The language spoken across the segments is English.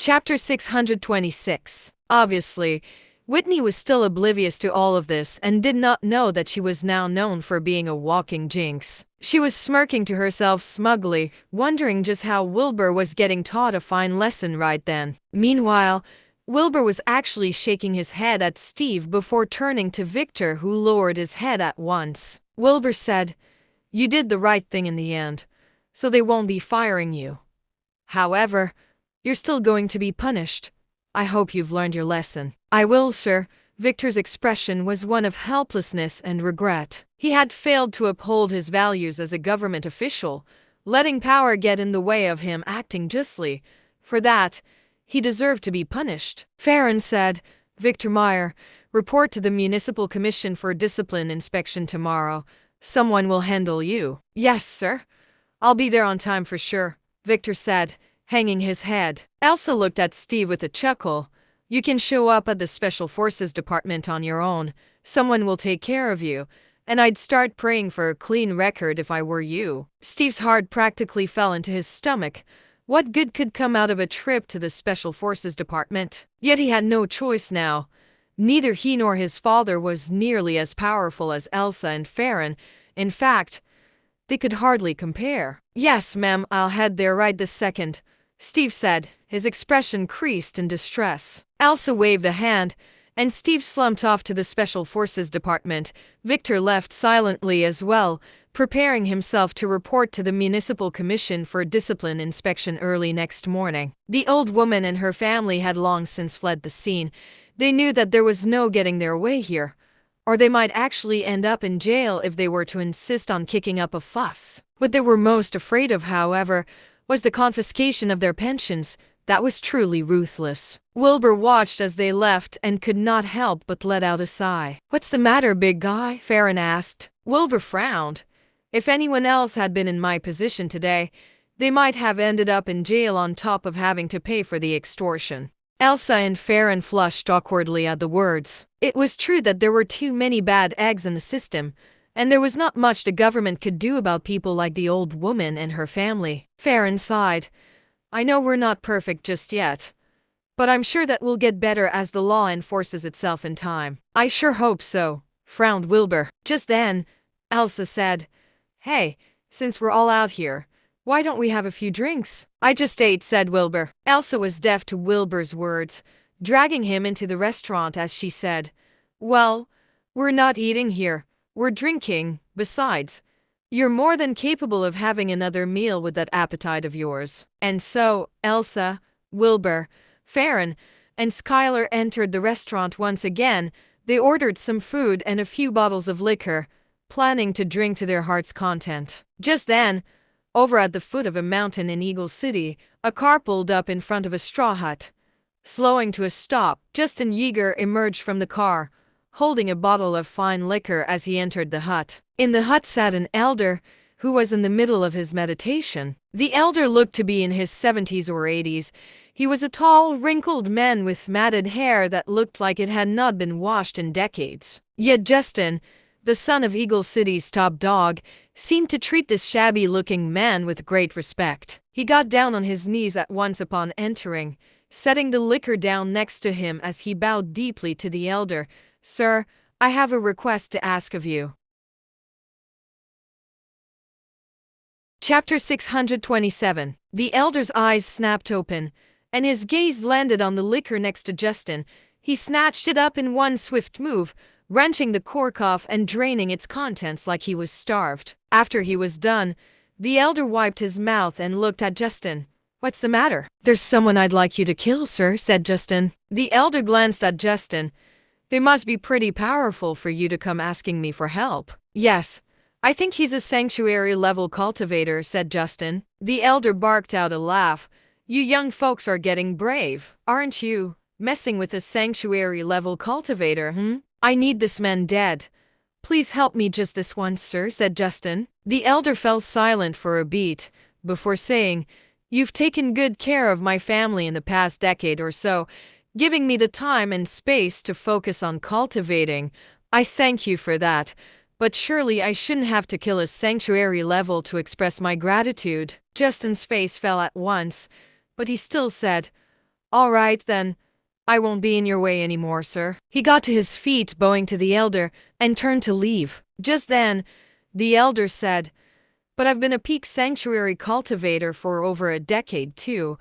Chapter 626. Obviously, Whitney was still oblivious to all of this and did not know that she was now known for being a walking jinx. She was smirking to herself smugly, wondering just how Wilbur was getting taught a fine lesson right then. Meanwhile, Wilbur was actually shaking his head at Steve before turning to Victor, who lowered his head at once. Wilbur said, "You did the right thing in the end, so they won't be firing you. However, you're still going to be punished. I hope you've learned your lesson." "I will, sir." Victor's expression was one of helplessness and regret. He had failed to uphold his values as a government official, letting power get in the way of him acting justly. For that, he deserved to be punished. Farron said, "Victor Meyer, report to the Municipal Commission for Discipline inspection tomorrow. Someone will handle you." "Yes, sir. I'll be there on time for sure," Victor said, hanging his head. Elsa looked at Steve with a chuckle. "You can show up at the Special Forces Department on your own. Someone will take care of you. And I'd start praying for a clean record if I were you." Steve's heart practically fell into his stomach. What good could come out of a trip to the Special Forces Department? Yet he had no choice now. Neither he nor his father was nearly as powerful as Elsa and Farron. In fact, they could hardly compare. "Yes, ma'am, I'll head there right this second," Steve said, his expression creased in distress. Elsa waved a hand, and Steve slumped off to the Special Forces Department. Victor left silently as well, preparing himself to report to the Municipal Commission for Discipline inspection early next morning. The old woman and her family had long since fled the scene. They knew that there was no getting their way here, or they might actually end up in jail if they were to insist on kicking up a fuss. What they were most afraid of, however, was the confiscation of their pensions. That was truly ruthless. Wilbur watched as they left and could not help but let out a sigh. "What's the matter, big guy?" Farron asked. Wilbur frowned. "If anyone else had been in my position today, they might have ended up in jail on top of having to pay for the extortion." Elsa and Farron flushed awkwardly at the words. It was true that there were too many bad eggs in the system, and there was not much the government could do about people like the old woman and her family. Farron sighed. "I know we're not perfect just yet, but I'm sure that we'll get better as the law enforces itself in time." "I sure hope so," frowned Wilbur. Just then, Elsa said, "Hey, since we're all out here, why don't we have a few drinks?" "I just ate," said Wilbur. Elsa was deaf to Wilbur's words, dragging him into the restaurant as she said, "Well, we're not eating here, we're drinking. Besides, you're more than capable of having another meal with that appetite of yours." And so, Elsa, Wilbur, Farron, and Skylar entered the restaurant once again. They ordered some food and a few bottles of liquor, planning to drink to their heart's content. Just then, over at the foot of a mountain in Eagle City, a car pulled up in front of a straw hut. Slowing to a stop, Justin Yeager emerged from the car, holding a bottle of fine liquor as he entered the hut. In the hut sat an elder, who was in the middle of his meditation. The elder looked to be in his 70s or 80s. He was a tall, wrinkled man with matted hair that looked like it had not been washed in decades. Yet Justin, the son of Eagle City's top dog, seemed to treat this shabby-looking man with great respect. He got down on his knees at once upon entering, setting the liquor down next to him as he bowed deeply to the elder. "Sir, I have a request to ask of you." Chapter 627. The elder's eyes snapped open, and his gaze landed on the liquor next to Justin. He snatched it up in one swift move, wrenching the cork off and draining its contents like he was starved. After he was done, the elder wiped his mouth and looked at Justin. "What's the matter?" "There's someone I'd like you to kill, sir," said Justin. The elder glanced at Justin. "They must be pretty powerful for you to come asking me for help." "Yes, I think he's a sanctuary-level cultivator," said Justin. The elder barked out a laugh. "You young folks are getting brave, aren't you? Messing with a sanctuary-level cultivator, I need this man dead. Please help me just this once, sir," said Justin. The elder fell silent for a beat, before saying, "You've taken good care of my family in the past decade or so, giving me the time and space to focus on cultivating. I thank you for that, but surely I shouldn't have to kill a sanctuary level to express my gratitude." Justin's face fell at once, but he still said, All right, then. I won't be in your way anymore, sir. He got to his feet, bowing to the elder, and turned to leave. Just then, the elder said, "But I've been a peak sanctuary cultivator for over a decade, too.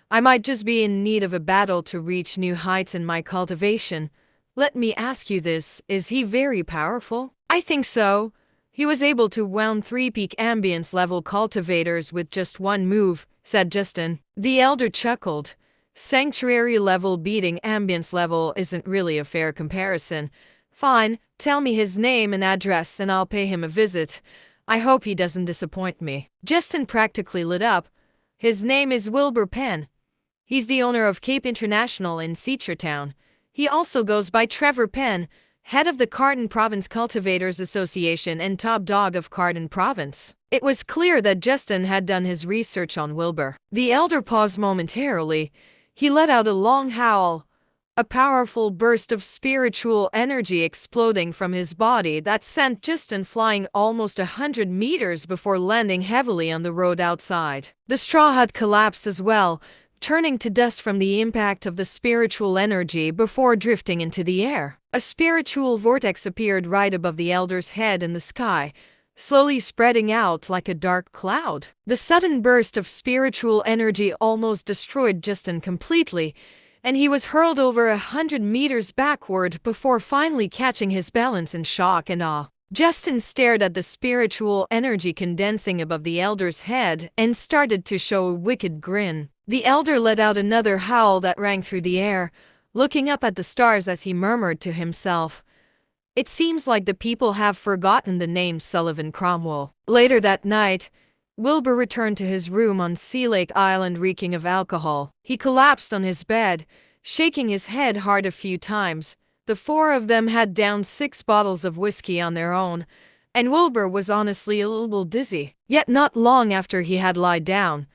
I might just be in need of a battle to reach new heights in my cultivation. Let me ask you this, is he very powerful?" "I think so. He was able to wound 3 peak ambience level cultivators with just one move," said Justin. The elder chuckled. "Sanctuary level beating ambience level isn't really a fair comparison. Fine, tell me his name and address and I'll pay him a visit. I hope he doesn't disappoint me." Justin practically lit up. "His name is Wilbur Penn. He's the owner of Cape International in Seachertown. He also goes by Trevor Penn, head of the Carden Province Cultivators Association and top dog of Carden Province." It was clear that Justin had done his research on Wilbur. The elder paused momentarily. He let out a long howl, a powerful burst of spiritual energy exploding from his body that sent Justin flying almost 100 meters before landing heavily on the road outside. The straw hut collapsed as well, turning to dust from the impact of the spiritual energy before drifting into the air. A spiritual vortex appeared right above the elder's head in the sky, slowly spreading out like a dark cloud. The sudden burst of spiritual energy almost destroyed Justin completely, and he was hurled over 100 meters backward before finally catching his balance in shock and awe. Justin stared at the spiritual energy condensing above the elder's head and started to show a wicked grin. The elder let out another howl that rang through the air, looking up at the stars as he murmured to himself, "It seems like the people have forgotten the name Sullivan Cromwell." Later that night, Wilbur returned to his room on Sea Lake Island reeking of alcohol. He collapsed on his bed, shaking his head hard a few times. The four of them had downed 6 bottles of whiskey on their own, and Wilbur was honestly a little dizzy. Yet not long after he had lied down,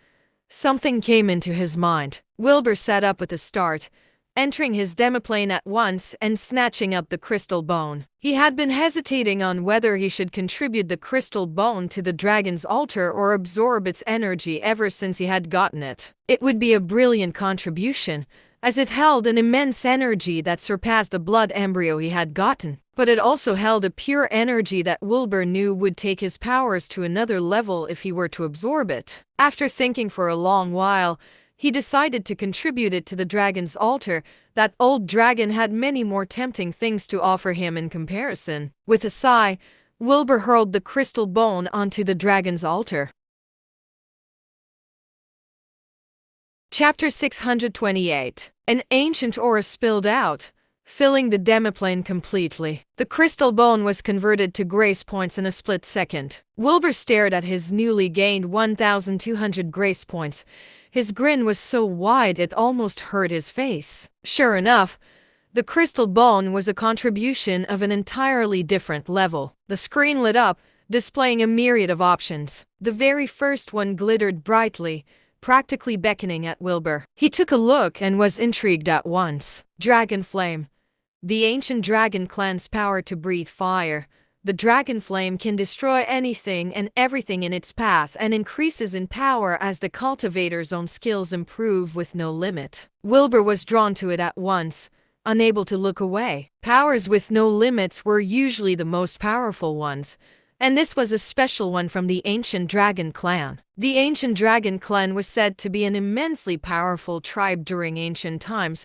something came into his mind. Wilbur sat up with a start, entering his demiplane at once and snatching up the crystal bone. He had been hesitating on whether he should contribute the crystal bone to the dragon's altar or absorb its energy ever since he had gotten it. It would be a brilliant contribution, as it held an immense energy that surpassed the blood embryo he had gotten. But it also held a pure energy that Wilbur knew would take his powers to another level if he were to absorb it. After thinking for a long while, he decided to contribute it to the dragon's altar. That old dragon had many more tempting things to offer him in comparison. With a sigh, Wilbur hurled the crystal bone onto the dragon's altar. Chapter 628. An ancient aura spilled out, filling the demiplane completely. The crystal bone was converted to grace points in a split second. Wilbur stared at his newly gained 1,200 grace points. His grin was so wide it almost hurt his face. Sure enough, the crystal bone was a contribution of an entirely different level. The screen lit up, displaying a myriad of options. The very first one glittered brightly, practically beckoning at Wilbur. He took a look and was intrigued at once. Dragon Flame. The ancient dragon clan's power to breathe fire. The dragon flame can destroy anything and everything in its path and increases in power as the cultivator's own skills improve with no limit. Wilbur was drawn to it at once, unable to look away. Powers with no limits were usually the most powerful ones, and this was a special one from the ancient dragon clan. The ancient dragon clan was said to be an immensely powerful tribe during ancient times.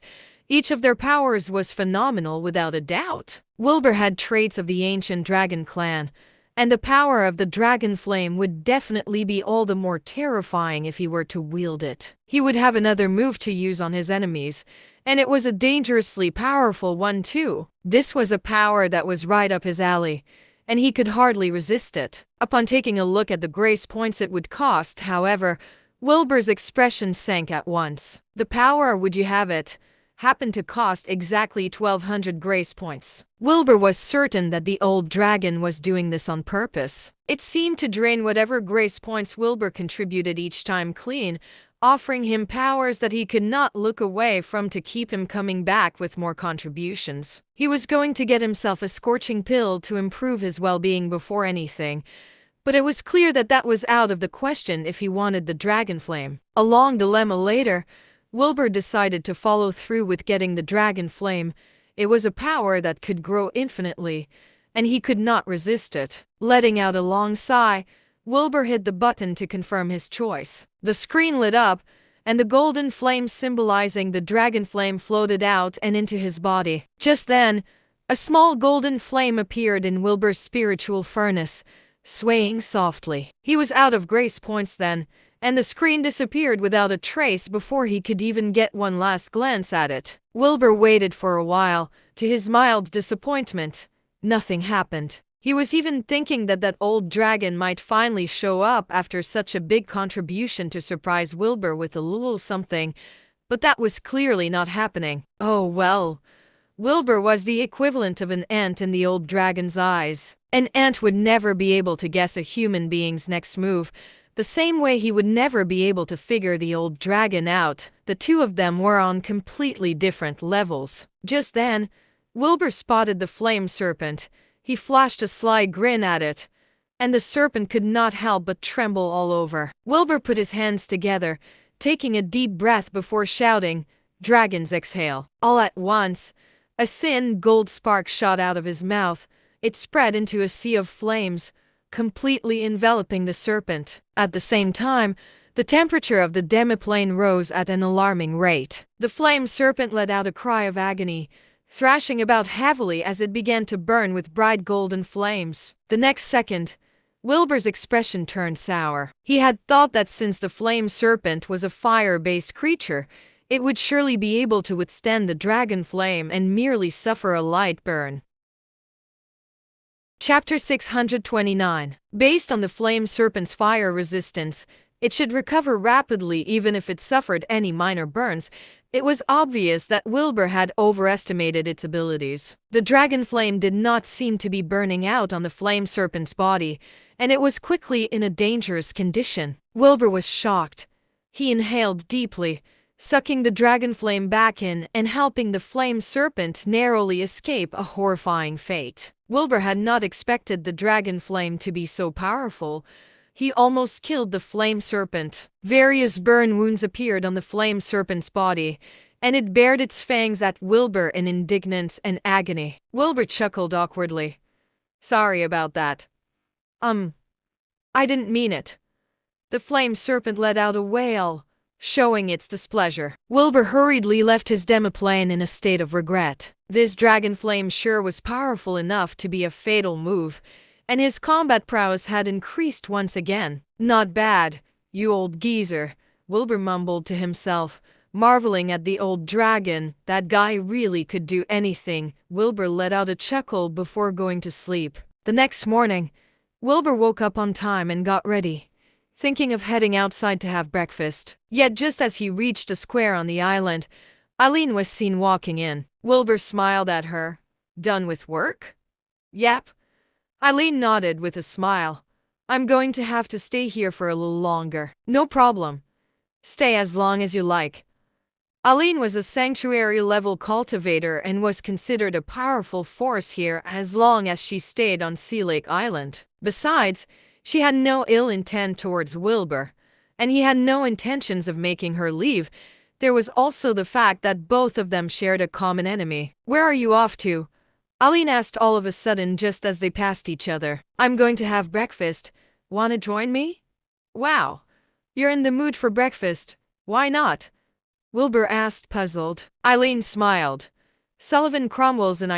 Each of their powers was phenomenal without a doubt. Wilbur had traits of the ancient dragon clan, and the power of the dragon flame would definitely be all the more terrifying if he were to wield it. He would have another move to use on his enemies, and it was a dangerously powerful one too. This was a power that was right up his alley, and he could hardly resist it. Upon taking a look at the grace points it would cost, however, Wilbur's expression sank at once. The power, would you have it, happened to cost exactly 1,200 grace points. Wilbur was certain that the old dragon was doing this on purpose. It seemed to drain whatever grace points Wilbur contributed each time clean, offering him powers that he could not look away from to keep him coming back with more contributions. He was going to get himself a scorching pill to improve his well-being before anything, but it was clear that that was out of the question if he wanted the dragon flame. A long dilemma later, Wilbur decided to follow through with getting the dragon flame. It was a power that could grow infinitely, and he could not resist it. Letting out a long sigh, Wilbur hit the button to confirm his choice. The screen lit up, and the golden flame symbolizing the dragon flame floated out and into his body. Just then, a small golden flame appeared in Wilbur's spiritual furnace, swaying softly. He was out of grace points then, and the screen disappeared without a trace before he could even get one last glance at it. Wilbur waited for a while. To his mild disappointment, nothing happened. He was even thinking that that old dragon might finally show up after such a big contribution to surprise Wilbur with a little something, but that was clearly not happening. Oh well. Wilbur was the equivalent of an ant in the old dragon's eyes. An ant would never be able to guess a human being's next move, the same way he would never be able to figure the old dragon out. The two of them were on completely different levels. Just then, Wilbur spotted the flame serpent. He flashed a sly grin at it, and the serpent could not help but tremble all over. Wilbur put his hands together, taking a deep breath before shouting, "Dragons exhale." All at once, a thin gold spark shot out of his mouth. It spread into a sea of flames, completely enveloping the serpent. At the same time, the temperature of the demiplane rose at an alarming rate. The flame serpent let out a cry of agony, thrashing about heavily as it began to burn with bright golden flames. The next second, Wilbur's expression turned sour. He had thought that since the flame serpent was a fire-based creature, it would surely be able to withstand the dragon flame and merely suffer a light burn. Chapter 629. Based on the flame serpent's fire resistance, it should recover rapidly even if it suffered any minor burns. It was obvious that Wilbur had overestimated its abilities. The dragon flame did not seem to be burning out on the flame serpent's body, and it was quickly in a dangerous condition. Wilbur was shocked. He inhaled deeply, sucking the dragon flame back in and helping the flame serpent narrowly escape a horrifying fate. Wilbur had not expected the dragon flame to be so powerful. He almost killed the flame serpent. Various burn wounds appeared on the flame serpent's body, and it bared its fangs at Wilbur in indignance and agony. Wilbur chuckled awkwardly. "Sorry about that. I didn't mean it." The flame serpent let out a wail, showing its displeasure. Wilbur hurriedly left his demiplane in a state of regret. This dragon flame sure was powerful enough to be a fatal move, and his combat prowess had increased once again. "Not bad, you old geezer," Wilbur mumbled to himself, marveling at the old dragon. That guy really could do anything. Wilbur let out a chuckle before going to sleep. The next morning, Wilbur woke up on time and got ready, thinking of heading outside to have breakfast. Yet just as he reached a square on the island, Eileen was seen walking in. Wilbur smiled at her. "Done with work?" "Yep." Eileen nodded with a smile. "I'm going to have to stay here for a little longer." "No problem. Stay as long as you like." Eileen was a sanctuary-level cultivator and was considered a powerful force here as long as she stayed on Sea Lake Island. Besides, she had no ill intent towards Wilbur, and he had no intentions of making her leave. There was also the fact that both of them shared a common enemy. "Where are you off to?" Eileen asked all of a sudden just as they passed each other. "I'm going to have breakfast. Wanna join me?" "Wow. You're in the mood for breakfast. Why not?" Wilbur asked, puzzled. Eileen smiled. "Sullivan Cromwell's in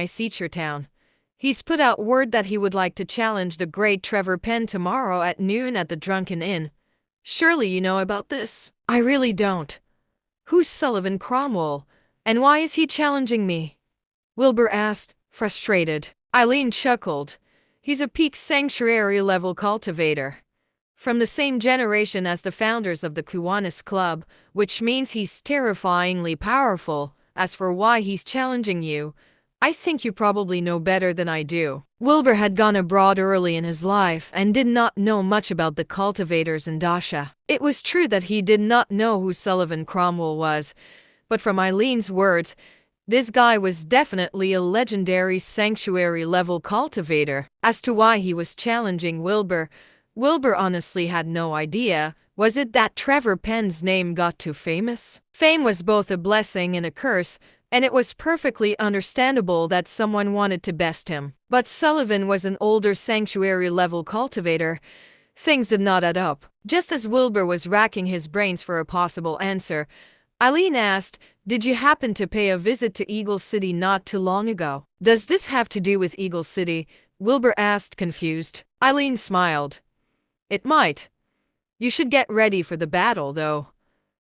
Town. He's put out word that he would like to challenge the great Trevor Penn tomorrow at noon at the Drunken Inn. Surely you know about this?" "I really don't." "Who's Sullivan Cromwell, and why is he challenging me?" Wilbur asked, frustrated. Eileen chuckled. "He's a peak sanctuary-level cultivator. From the same generation as the founders of the Kiwanis Club, which means he's terrifyingly powerful. As for why he's challenging you, I think you probably know better than I do." Wilbur had gone abroad early in his life and did not know much about the cultivators in Dasha. It was true that he did not know who Sullivan Cromwell was, but from Eileen's words, this guy was definitely a legendary sanctuary-level cultivator. As to why he was challenging Wilbur, Wilbur honestly had no idea. Was it that Trevor Penn's name got too famous? Fame was both a blessing and a curse, and it was perfectly understandable that someone wanted to best him. But Sullivan was an older sanctuary-level cultivator. Things did not add up. Just as Wilbur was racking his brains for a possible answer, Eileen asked, "Did you happen to pay a visit to Eagle City not too long ago?" "Does this have to do with Eagle City?" Wilbur asked, confused. Eileen smiled. "It might. You should get ready for the battle, though.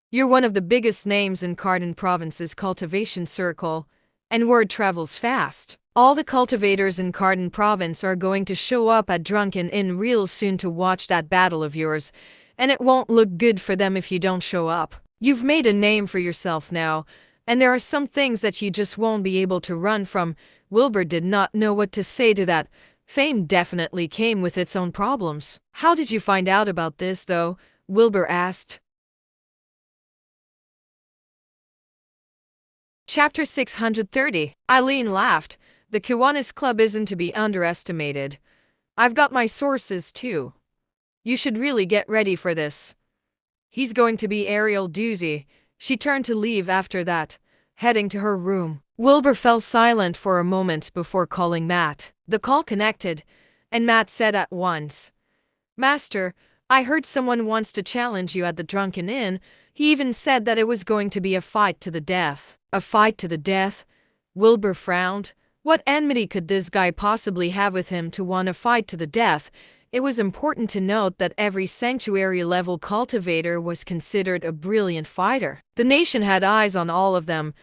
You're one of the biggest names in Cardin Province's cultivation circle, and word travels fast. All the cultivators in Cardin Province are going to show up at Drunken Inn real soon to watch that battle of yours, and it won't look good for them if you don't show up. You've made a name for yourself now, and there are some things that you just won't be able to run from." Wilbur did not know what to say to that. Fame definitely came with its own problems. "How did you find out about this, though?" Wilbur asked. Chapter 630. Eileen laughed. "The Kiwanis Club isn't to be underestimated. I've got my sources, too. You should really get ready for this. He's going to be a real doozy." She turned to leave after that, heading to her room. Wilbur fell silent for a moment before calling Matt. The call connected, and Matt said at once, "Master, I heard someone wants to challenge you at the Drunken Inn. He even said that it was going to be a fight to the death." "A fight to the death?" Wilbur frowned. What enmity could this guy possibly have with him to want a fight to the death? It was important to note that every sanctuary-level cultivator was considered a brilliant fighter. The nation had eyes on all of them,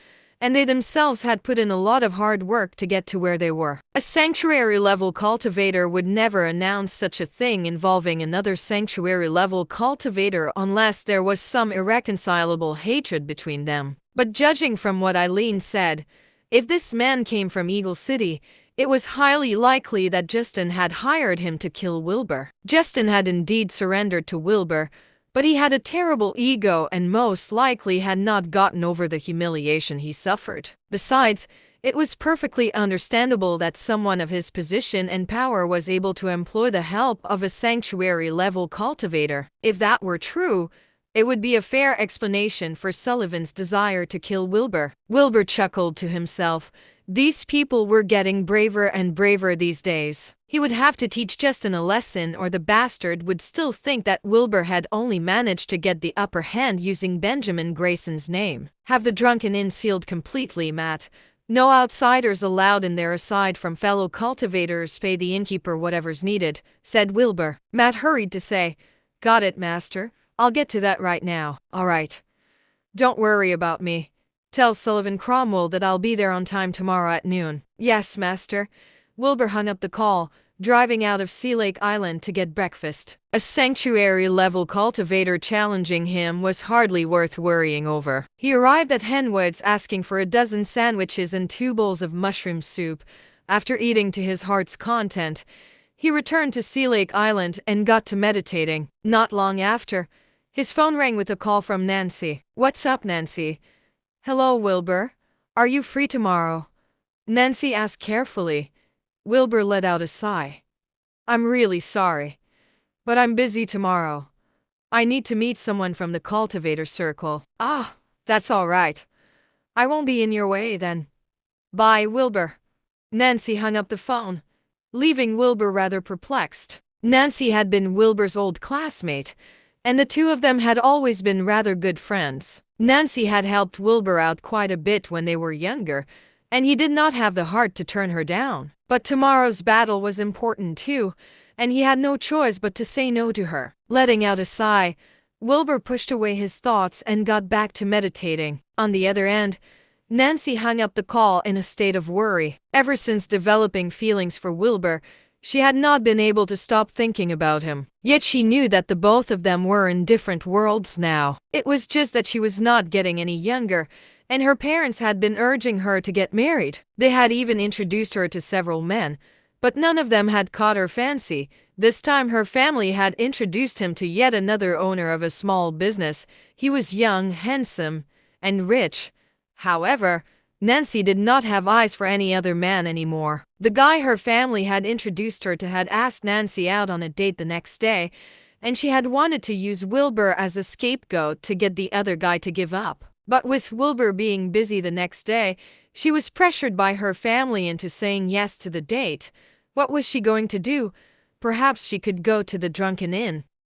and they themselves had put in a lot of hard work to get to where they were. A sanctuary-level cultivator would never announce such a thing involving another sanctuary-level cultivator unless there was some irreconcilable hatred between them. But judging from what Eileen said, if this man came from Eagle City, it was highly likely that Justin had hired him to kill Wilbur. Justin had indeed surrendered to Wilbur, but he had a terrible ego and most likely had not gotten over the humiliation he suffered. Besides, it was perfectly understandable that someone of his position and power was able to employ the help of a sanctuary-level cultivator. If that were true, it would be a fair explanation for Sullivan's desire to kill Wilbur. Wilbur chuckled to himself. These people were getting braver and braver these days. He would have to teach Justin a lesson, or the bastard would still think that Wilbur had only managed to get the upper hand using Benjamin Grayson's name. "Have the Drunken Inn sealed completely, Matt. No outsiders allowed in there aside from fellow cultivators. Pay the innkeeper whatever's needed," said Wilbur. Matt hurried to say, "Got it, Master. I'll get to that right now." "All right. Don't worry about me. Tell Sullivan Cromwell that I'll be there on time tomorrow at noon." "Yes, Master." Wilbur hung up the call, driving out of Sea Lake Island to get breakfast. A sanctuary-level cultivator challenging him was hardly worth worrying over. He arrived at Henwood's asking for a dozen sandwiches and 2 bowls of mushroom soup. After eating to his heart's content, he returned to Sea Lake Island and got to meditating. Not long after, his phone rang with a call from Nancy. "What's up, Nancy?" "Hello, Wilbur. Are you free tomorrow?" Nancy asked carefully. Wilbur let out a sigh. "I'm really sorry, but I'm busy tomorrow. I need to meet someone from the cultivator circle." "Ah, that's all right. I won't be in your way then. Bye, Wilbur." Nancy hung up the phone, leaving Wilbur rather perplexed. Nancy had been Wilbur's old classmate, and the two of them had always been rather good friends. Nancy had helped Wilbur out quite a bit when they were younger, and he did not have the heart to turn her down. But tomorrow's battle was important too, and he had no choice but to say no to her. Letting out a sigh, Wilbur pushed away his thoughts and got back to meditating. On the other end, Nancy hung up the call in a state of worry. Ever since developing feelings for Wilbur, she had not been able to stop thinking about him. Yet she knew that the both of them were in different worlds now. It was just that she was not getting any younger, and her parents had been urging her to get married. They had even introduced her to several men, but none of them had caught her fancy. This time her family had introduced him to yet another owner of a small business. He was young, handsome, and rich. However, Nancy did not have eyes for any other man anymore. The guy her family had introduced her to had asked Nancy out on a date the next day, and she had wanted to use Wilbur as a scapegoat to get the other guy to give up. But with Wilbur being busy the next day, she was pressured by her family into saying yes to the date. What was she going to do? Perhaps she could go to the drunken inn.